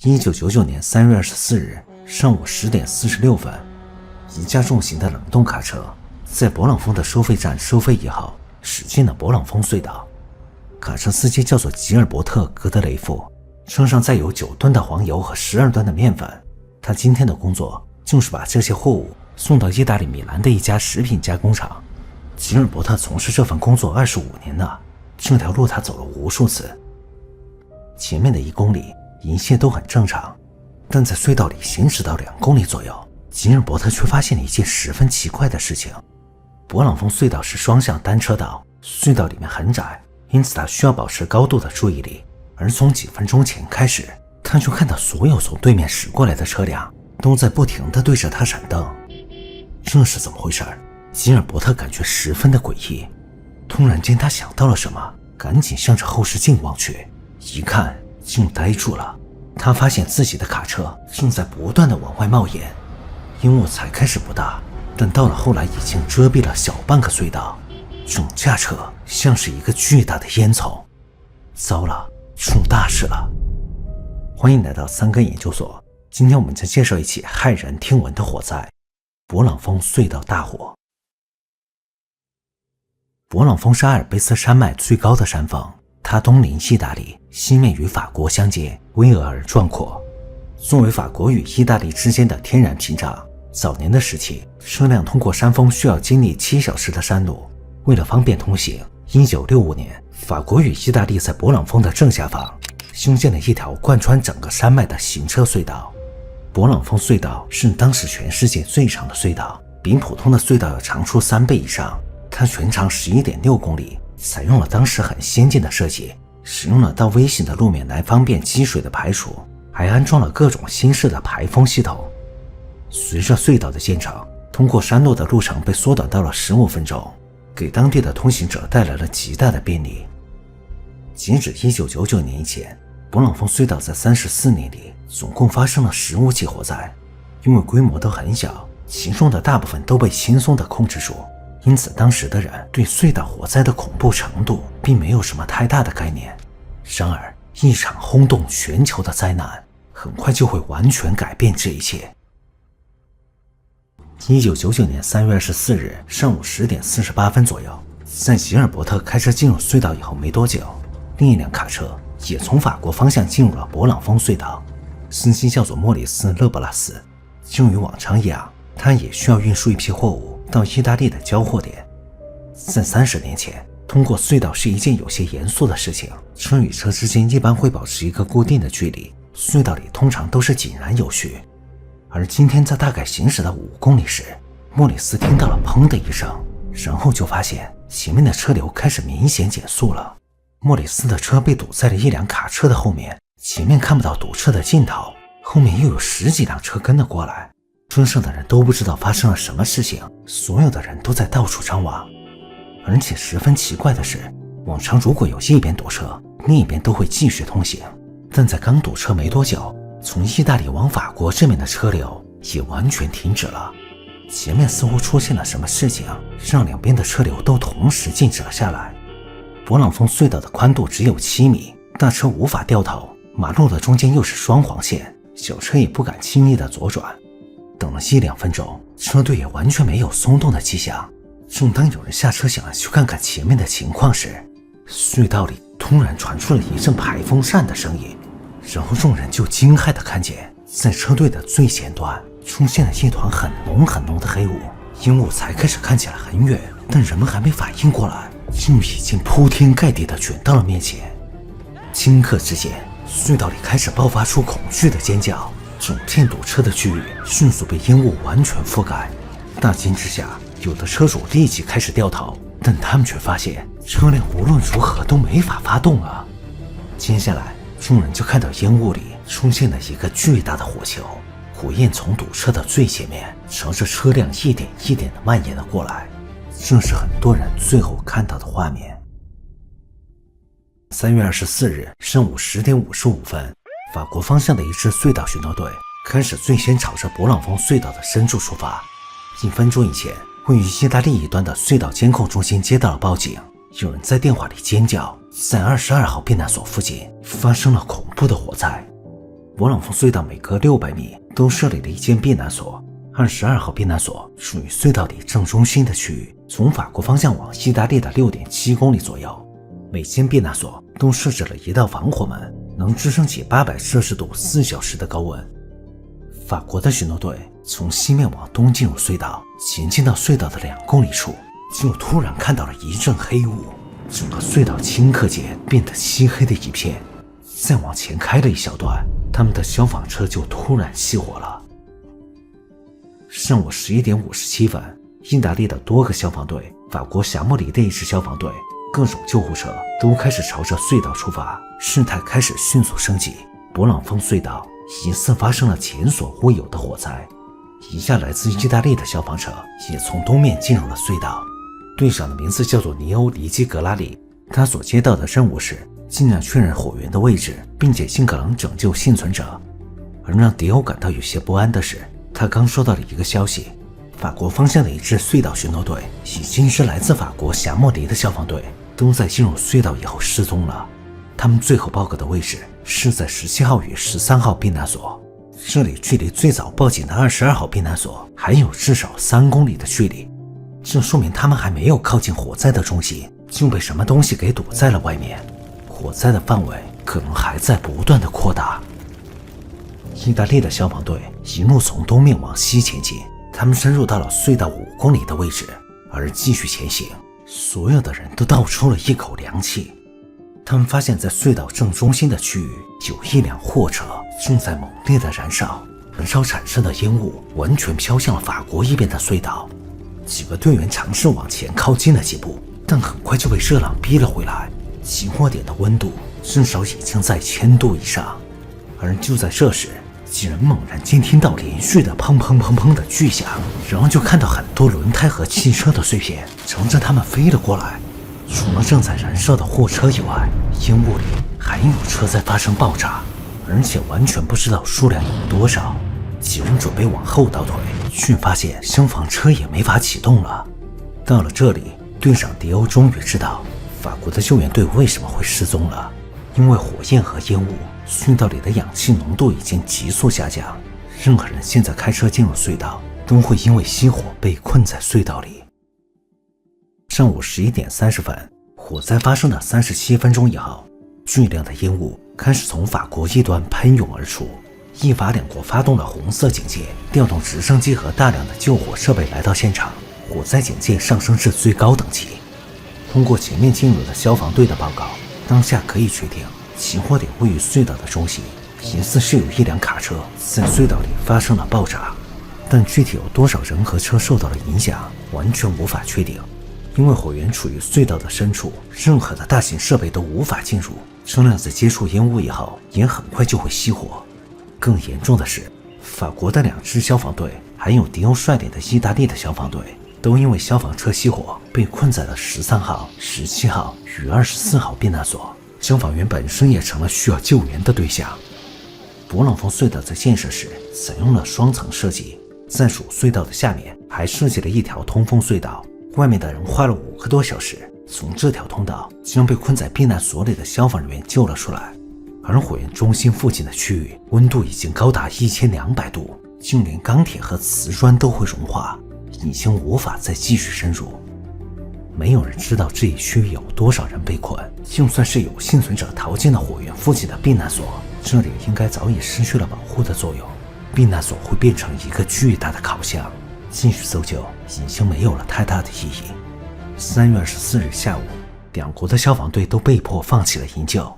1999年3月24日上午10点46分，一架重型的冷冻卡车在勃朗峰的收费站收费1号驶进了勃朗峰隧道。卡车司机叫做吉尔伯特·格德雷夫，车上载有9吨的黄油和12吨的面粉。他今天的工作就是把这些货物送到意大利米兰的一家食品加工厂。吉尔伯特从事这份工作25年了，这条路他走了无数次。前面的1公里一切都很正常，但在隧道里行驶到2公里左右，吉尔伯特却发现了一件十分奇怪的事情。勃朗峰隧道是双向单车道，隧道里面很窄，因此他需要保持高度的注意力。而从几分钟前开始，他就看到所有从对面驶过来的车辆都在不停地对着他闪灯。这是怎么回事？吉尔伯特感觉十分的诡异。突然间他想到了什么，赶紧向着后视镜望去，一看竟呆住了。他发现自己的卡车正在不断地往外冒烟，烟雾才开始不大，但到了后来已经遮蔽了小半个隧道，整架车像是一个巨大的烟囱。糟了，出大事了！欢迎来到三根研究所，今天我们将介绍一起骇人听闻的火灾——勃朗峰隧道大火。勃朗峰是阿尔卑斯山脉最高的山峰，它东临意大利，西面与法国相接，巍峨而壮阔。作为法国与意大利之间的天然屏障，早年的时期，车辆通过山峰需要经历7小时的山路。为了方便通行，1965年，法国与意大利在勃朗峰的正下方修建了一条贯穿整个山脉的行车隧道。勃朗峰隧道是当时全世界最长的隧道，比普通的隧道要长出3倍以上。它全长11.6公里，采用了当时很先进的设计，使用了倒 V 型的路面来方便积水的排除，还安装了各种新式的排风系统。随着隧道的建成，通过山路的路程被缩短到了15分钟，给当地的通行者带来了极大的便利。截止1999年以前，勃朗峰隧道在34年里总共发生了15起火灾，因为规模都很小，其中的大部分都被轻松地控制住，因此当时的人对隧道火灾的恐怖程度并没有什么太大的概念。然而，一场轰动全球的灾难很快就会完全改变这一切。1999年3月24日上午10点48分左右，在吉尔伯特开车进入隧道以后没多久，另一辆卡车也从法国方向进入了勃朗峰隧道，司机叫做莫里斯·勒布拉斯。正与往常一样，他也需要运输一批货物到意大利的交货点。在30年前，通过隧道是一件有些严肃的事情，车与车之间一般会保持一个固定的距离，隧道里通常都是井然有序。而今天在大概行驶到5公里时，莫里斯听到了砰的一声，然后就发现前面的车流开始明显减速了。莫里斯的车被堵在了一辆卡车的后面，前面看不到堵车的尽头，后面又有10几辆车跟了过来。车上的人都不知道发生了什么事情，所有的人都在到处张望。而且十分奇怪的是，往常如果有一边堵车，另一边都会继续通行，但在刚堵车没多久，从意大利往法国这边的车流也完全停止了。前面似乎出现了什么事情，让两边的车流都同时静止了下来。勃朗峰隧道的宽度只有7米，大车无法掉头，马路的中间又是双黄线，小车也不敢轻易的左转。等了1-2分钟，车队也完全没有松动的迹象。正当有人下车想要去看看前面的情况时，隧道里突然传出了一阵排风扇的声音，然后众人就惊骇地看见，在车队的最前端出现了一团很浓很浓的黑雾，烟雾才开始看起来很远，但人们还没反应过来，就已经铺天盖地地卷到了面前。顷刻之间，隧道里开始爆发出恐惧的尖叫，整片堵车的区域迅速被烟雾完全覆盖。大惊之下，有的车主立即开始掉头，但他们却发现车辆无论如何都没法发动啊。接下来，众人就看到烟雾里出现了一个巨大的火球，火焰从堵车的最前面朝着车辆一点一点地蔓延了过来。这是很多人最后看到的画面。3月24日上午10点55分，法国方向的一支隧道巡逻队开始最先朝着勃朗峰隧道的深处出发。1分钟以前，位于意大利一端的隧道监控中心接到了报警，有人在电话里尖叫，在22号避难所附近发生了恐怖的火灾。勃朗峰隧道每隔600米都设立了一间避难所。22号避难所属于隧道里正中心的区域，从法国方向往意大利的 6.7 公里左右。每间避难所都设置了一道防火门，能支撑起800摄氏度4小时的高温。法国的巡逻队从西面往东进入隧道，前进到隧道的2公里处，就突然看到了一阵黑雾，整个隧道顷刻间变得漆黑的一片。再往前开了一小段，他们的消防车就突然熄火了。上午11点57分，意大利的多个消防队、法国霞莫里的一支消防队、各种救护车都开始朝着隧道出发，事态开始迅速升级。勃朗峰隧道疑似发生了前所未有的火灾，一架来自意大利的消防车也从东面进入了隧道。队长的名字叫做尼欧·里基格拉里，他所接到的任务是尽量确认火源的位置，并且尽可能拯救幸存者。而让迪欧感到有些不安的是，他刚收到了一个消息，法国方向的一支隧道巡逻队以及一支来自法国霞莫里的消防队都在进入隧道以后失踪了。他们最后报告的位置是在17号与13号避难所，这里距离最早报警的22号避难所还有至少3公里的距离，这说明他们还没有靠近火灾的中心，就被什么东西给堵在了外面。火灾的范围可能还在不断的扩大。意大利的消防队一路从东面往西前进，他们深入到了隧道5公里的位置，而继续前行，所有的人都倒出了一口凉气。他们发现在隧道正中心的区域有一辆货车正在猛烈的燃烧，燃烧产生的烟雾完全飘向了法国一边的隧道。几个队员尝试往前靠近了几步，但很快就被热浪逼了回来，起火点的温度至少已经在1000度以上。而就在这时，几人猛然间听到连续的砰砰砰砰的巨响，然后就看到很多轮胎和汽车的碎片朝着他们飞了过来。除了正在燃烧的货车以外，烟雾里还有车在发生爆炸，而且完全不知道数量有多少。几人准备往后倒退，却发现消防车也没法启动了。到了这里，队长迪欧终于知道法国的救援队为什么会失踪了，因为火焰和烟雾，隧道里的氧气浓度已经急速下降，任何人现在开车进入隧道都会因为熄火被困在隧道里。上午11点30分，火灾发生的37分钟以后，巨量的烟雾开始从法国一端喷涌而出。意法两国发动了红色警戒，调动直升机和大量的救火设备来到现场，火灾警戒上升至最高等级。通过前面进入的消防队的报告，当下可以确定起火点位于隧道的中心，疑似是有一辆卡车在隧道里发生了爆炸，但具体有多少人和车受到了影响，完全无法确定。因为火源处于隧道的深处，任何的大型设备都无法进入，车辆在接触烟雾以后也很快就会熄火。更严重的是，法国的2支消防队还有迪欧率领的意大利的消防队都因为消防车熄火被困在了13号、17号与24号避难所，消防员本身也成了需要救援的对象。勃朗峰隧道在建设时采用了双层设计，在主隧道的下面还设计了一条通风隧道，外面的人花了5个多小时从这条通道将被困在避难所里的消防人员救了出来。而火源中心附近的区域温度已经高达1200度，就连钢铁和瓷砖都会融化，已经无法再继续深入。没有人知道这一区域有多少人被困，就算是有幸存者逃进了火源附近的避难所，这里应该早已失去了保护的作用，避难所会变成一个巨大的烤箱，继续搜救已经没有了太大的意义。3月24日下午，两国的消防队都被迫放弃了营救。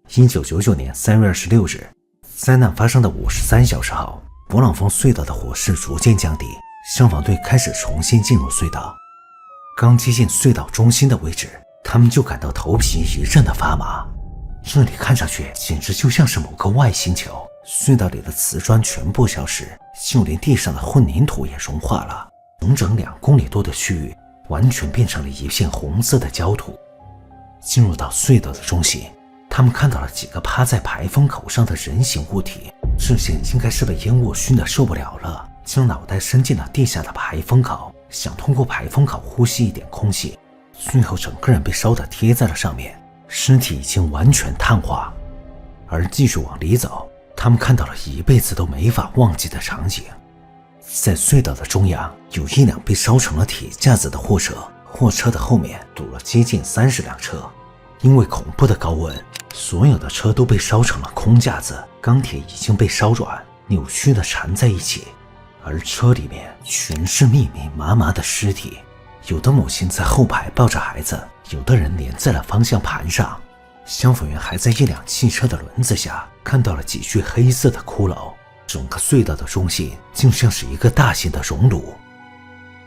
1999年3月26日，灾难发生的53小时后，勃朗峰隧道的火势逐渐降低，消防队开始重新进入隧道。刚接近隧道中心的位置，他们就感到头皮一阵的发麻。这里看上去简直就像是某个外星球，隧道里的瓷砖全部消失，就连地上的混凝土也融化了，整2公里多的区域完全变成了一片红色的焦土。进入到隧道的中心，他们看到了几个趴在排风口上的人形物体，这些应该是被烟雾熏得受不了了，将脑袋伸进了地下的排风口，想通过排风口呼吸一点空气，最后整个人被烧得贴在了上面，尸体已经完全碳化。而继续往里走。他们看到了一辈子都没法忘记的场景。在隧道的中央，有一辆被烧成了铁架子的货车，货车的后面堵了接近30辆车。因为恐怖的高温，所有的车都被烧成了空架子，钢铁已经被烧软，扭曲的缠在一起，而车里面全是密密麻麻的尸体。有的母亲在后排抱着孩子，有的人连在了方向盘上。消防员还在一辆汽车的轮子下看到了几具黑色的骷髅。整个隧道的中心就像是一个大型的熔炉。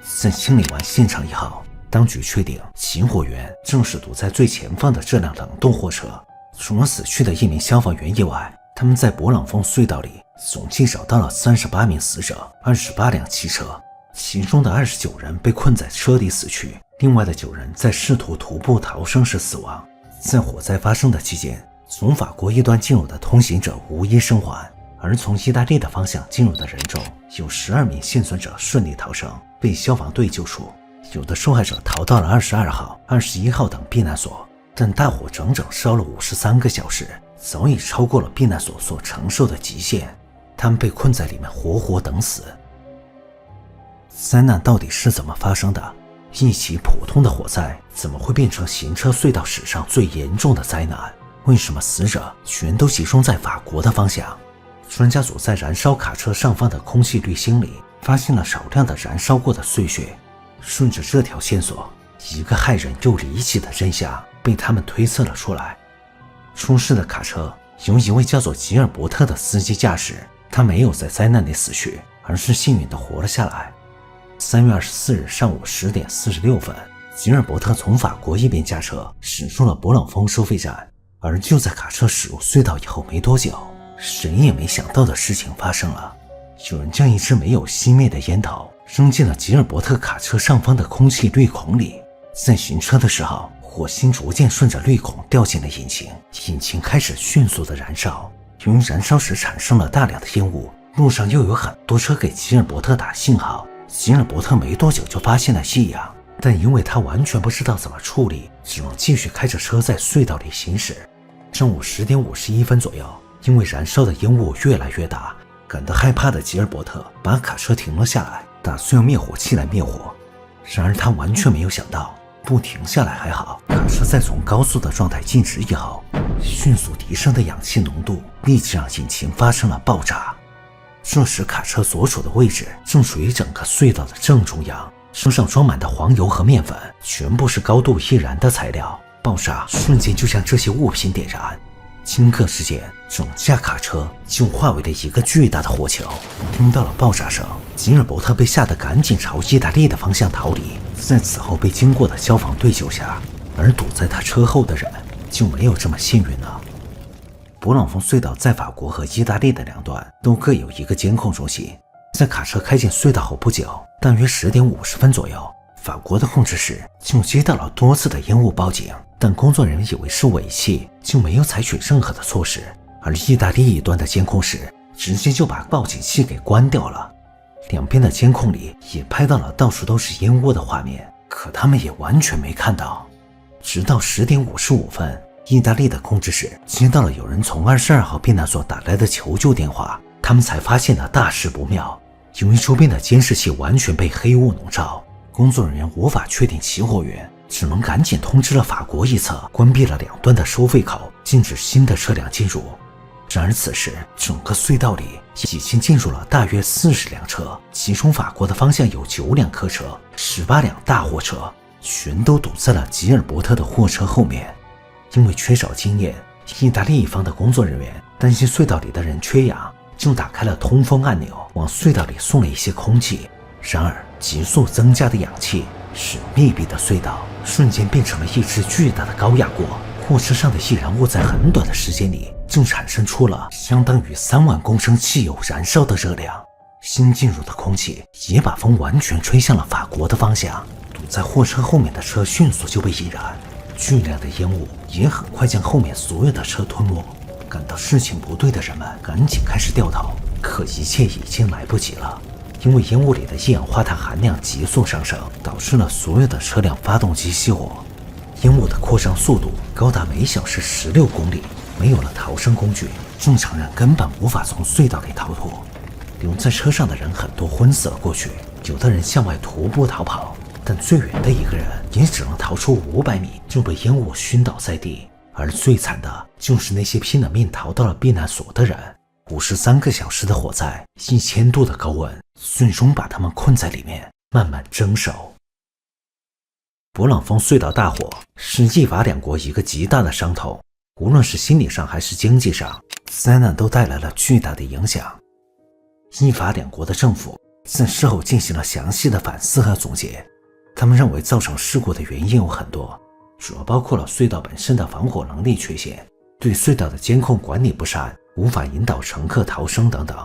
在清理完现场以后，当局确定起火源正是堵在最前方的这辆冷冻货车。除了死去的1名消防员以外，他们在勃朗峰隧道里总计找到了38名死者，28辆汽车，其中的29人被困在车里死去，另外的9人在试图徒步逃生时死亡。在火灾发生的期间，从法国一端进入的通行者无一生还，而从意大利的方向进入的人中，有12名幸存者顺利逃生，被消防队救出。有的受害者逃到了22号、21号等避难所，但大火整整烧了53个小时，早已超过了避难所所承受的极限。他们被困在里面活活等死。灾难到底是怎么发生的？一起普通的火灾怎么会变成行车隧道史上最严重的灾难？为什么死者全都集中在法国的方向？专家组在燃烧卡车上方的空气滤芯里发现了少量的燃烧过的碎屑。顺着这条线索，一个骇人又离奇的真相被他们推测了出来。出事的卡车由一位叫做吉尔伯特的司机驾驶，他没有在灾难里死去，而是幸运地活了下来。3月24日上午10点46分，吉尔伯特从法国一边驾车驶出了勃朗峰收费站，而就在卡车驶入隧道以后没多久，谁也没想到的事情发生了。有人将一支没有熄灭的烟头扔进了吉尔伯特卡车上方的空气滤孔里，在行车的时候，火星逐渐顺着滤孔掉进了引擎，引擎开始迅速的燃烧。由于燃烧时产生了大量的烟雾，路上又有很多车给吉尔伯特打信号。吉尔伯特没多久就发现了异样，但因为他完全不知道怎么处理，只能继续开着车在隧道里行驶。正午10点51分左右，因为燃烧的烟雾越来越大，感到害怕的吉尔伯特把卡车停了下来，打算用灭火器来灭火。然而他完全没有想到，不停下来还好，卡车在从高速的状态静止以后，迅速提升的氧气浓度立即让引擎发生了爆炸。这时卡车所处的位置正处于整个隧道的正中央，车上装满的黄油和面粉全部是高度易燃的材料，爆炸瞬间就将这些物品点燃。顷刻之间，整架卡车就化为了一个巨大的火球。听到了爆炸声，吉尔伯特被吓得赶紧朝意大利的方向逃离，在此后被经过的消防队救下，而堵在他车后的人就没有这么幸运了。勃朗峰隧道在法国和意大利的两端都各有一个监控中心。在卡车开进隧道后不久，大约10点50分左右，法国的控制室就接到了多次的烟雾报警，但工作人员以为是尾气，就没有采取任何的措施。而意大利一端的监控室直接就把报警器给关掉了。两边的监控里也拍到了到处都是烟雾的画面，可他们也完全没看到。直到10点55分，意大利的控制室接到了有人从22号避难所打来的求救电话，他们才发现了大事不妙。由于周边的监视器完全被黑雾笼罩，工作人员无法确定起火源，只能赶紧通知了法国一侧，关闭了两端的收费口，禁止新的车辆进入。然而此时整个隧道里已经进入了大约40辆车，其中法国的方向有9辆客车，18辆大货车，全都堵在了吉尔伯特的货车后面。因为缺少经验，意大利一方的工作人员担心隧道里的人缺氧，就打开了通风按钮，往隧道里送了一些空气。然而急速增加的氧气使密闭的隧道瞬间变成了一只巨大的高压锅，货车上的易燃物在很短的时间里就产生出了相当于3万公升汽油燃烧的热量。新进入的空气也把风完全吹向了法国的方向，堵在货车后面的车迅速就被引燃，巨量的烟雾也很快将后面所有的车吞没。感到事情不对的人们赶紧开始掉头，可一切已经来不及了。因为烟雾里的一氧化碳含量急速上升，导致了所有的车辆发动机熄火。烟雾的扩张速度高达每小时16公里，没有了逃生工具，正常人根本无法从隧道里逃脱。留在车上的人很多昏死了过去，有的人向外徒步逃跑，但最远的一个人也只能逃出500米就被烟雾熏倒在地。而最惨的就是那些拼了命逃到了避难所的人。53个小时的火灾，1000度的高温，最终把他们困在里面，慢慢蒸熟。勃朗峰隧道大火是意法两国一个极大的伤痛，无论是心理上还是经济上，灾难都带来了巨大的影响。意法两国的政府在事后进行了详细的反思和总结，他们认为造成事故的原因有很多，主要包括了隧道本身的防火能力缺陷，对隧道的监控管理不善，无法引导乘客逃生等等。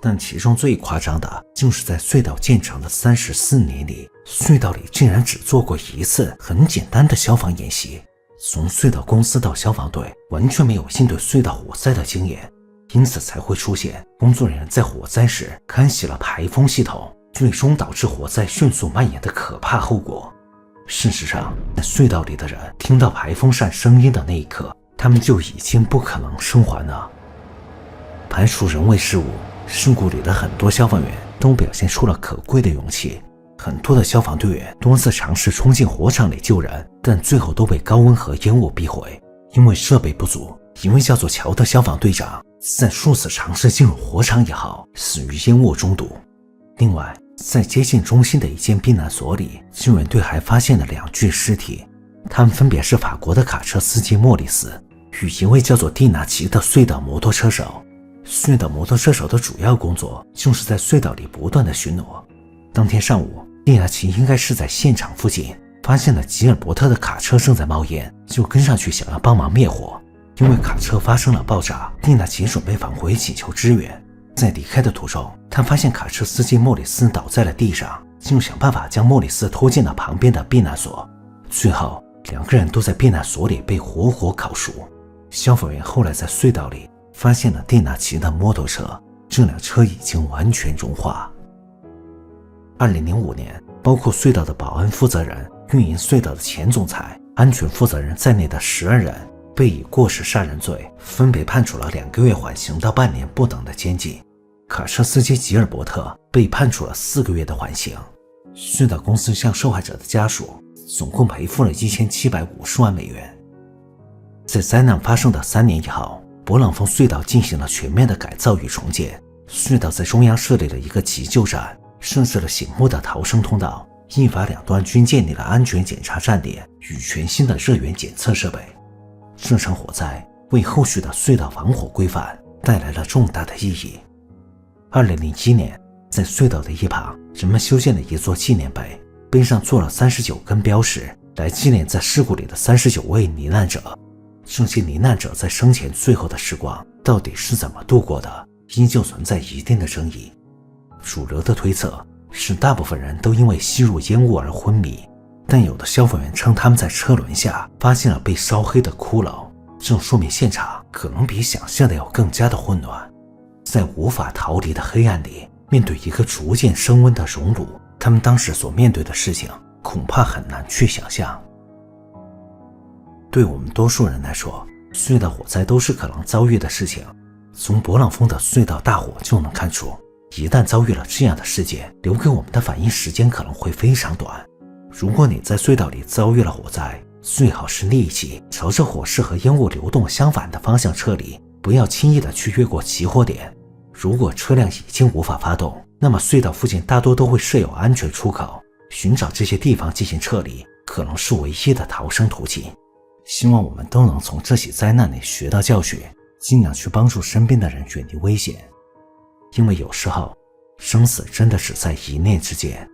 但其中最夸张的就是在隧道建成的34年里，隧道里竟然只做过一次很简单的消防演习。从隧道公司到消防队完全没有应对隧道火灾的经验，因此才会出现工作人员在火灾时开启了排风系统，最终导致火灾迅速蔓延的可怕后果。事实上，在隧道里的人听到排风扇声音的那一刻，他们就已经不可能生还了。排除人为失误，事故里的很多消防员都表现出了可贵的勇气。很多的消防队员多次尝试冲进火场里救人，但最后都被高温和烟雾逼毁。因为设备不足，一位叫做乔的消防队长在数次尝试进入火场以后死于烟雾中毒。另外，在接近中心的一间避难所里，救援队还发现了2具尸体，他们分别是法国的卡车司机莫里斯与一位叫做蒂纳奇的隧道摩托车手。隧道摩托车手的主要工作就是在隧道里不断的巡逻。当天上午，蒂纳奇应该是在现场附近发现了吉尔伯特的卡车正在冒烟，就跟上去想要帮忙灭火。因为卡车发生了爆炸，蒂纳奇准备返回请求支援。在离开的途中，他发现卡车司机莫里斯倒在了地上，就想办法将莫里斯拖进了旁边的避难所。最后2个人都在避难所里被活活烤熟。消防员后来在隧道里发现了蒂纳奇的摩托车，这辆车已经完全融化。2005年，包括隧道的保安负责人、运营隧道的前总裁、安全负责人在内的12人被以过失杀人罪分别判处了2个月缓刑到半年不等的监禁。卡车司机吉尔伯特被判处了4个月的缓刑。隧道公司向受害者的家属总共赔付了1750万美元。在灾难发生的3年以后，勃朗峰隧道进行了全面的改造与重建。隧道在中央设立了一个急救站，设置了醒目的逃生通道，意法两端均建立了安全检查站点与全新的热源检测设备。这场火灾为后续的隧道防火规范带来了重大的意义。2001年，在隧道的一旁，人们修建了一座纪念碑，碑上做了39根标识，来纪念在事故里的39位罹难者。这些罹难者在生前最后的时光到底是怎么度过的，依旧存在一定的争议。主流的推测是大部分人都因为吸入烟雾而昏迷，但有的消防员称他们在车轮下发现了被烧黑的骷髅，这说明现场可能比想象的要更加的混乱。在无法逃离的黑暗里，面对一个逐渐升温的熔炉，他们当时所面对的事情恐怕很难去想象。对我们多数人来说，隧道火灾都是可能遭遇的事情。从勃朗峰的隧道大火就能看出，一旦遭遇了这样的事件，留给我们的反应时间可能会非常短。如果你在隧道里遭遇了火灾，最好是立即朝着火势和烟雾流动相反的方向撤离，不要轻易的去越过起火点。如果车辆已经无法发动，那么隧道附近大多都会设有安全出口，寻找这些地方进行撤离可能是唯一的逃生途径。希望我们都能从这起灾难里学到教训，尽量去帮助身边的人远离危险。因为有时候，生死真的只在一念之间。